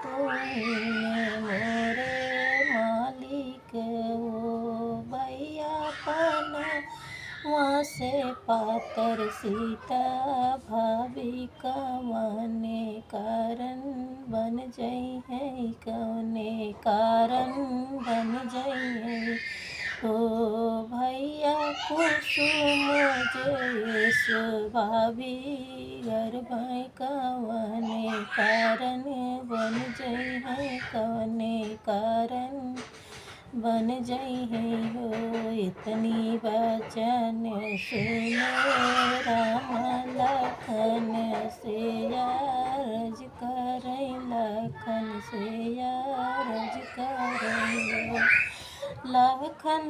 तू ही ने मोरे मालिक हो भैया पना वहाँ से पातर सीता भाभी कवने कारण बन जई है कवने कारण बन जई है ओ भैया कुसुम जयस भाभी घर भाई कवने कारण बन जई है कवने कारण बन जई है हो इतनी वचन सुनो राम लखन से यारज करई लखन से यारज करई लखन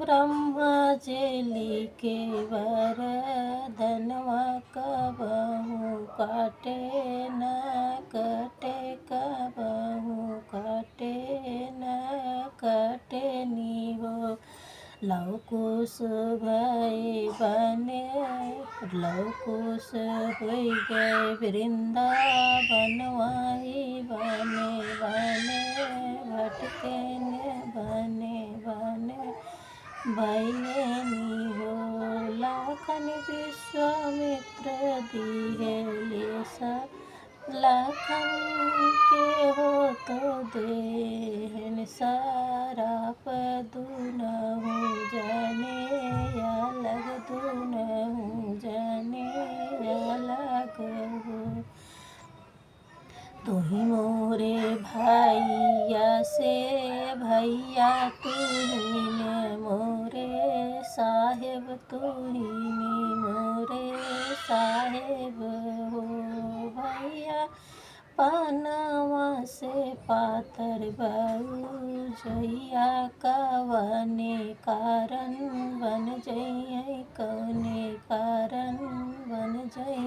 ब्रह्मा जी के वरदनवा कबहू काटे न कटे कबहू काटे न कटे नी हो लव कुश भय बने लव कुश हो गए वृंदावन वही बने बने भटके बने बने भैनी हो लाखन विश्वामित्र दिए लेसा लाखन के हो तो देहन सारा पदुनहु जाने या लग दुनहु जाने या लग हो तुही मोरे भैया से भैया तुही ने मोरे साहेब तुही ने मोरे साहेब हो भैया पनवा से पातर बहु जइया कवने कारण बन जइए कवने कारण बन जइए।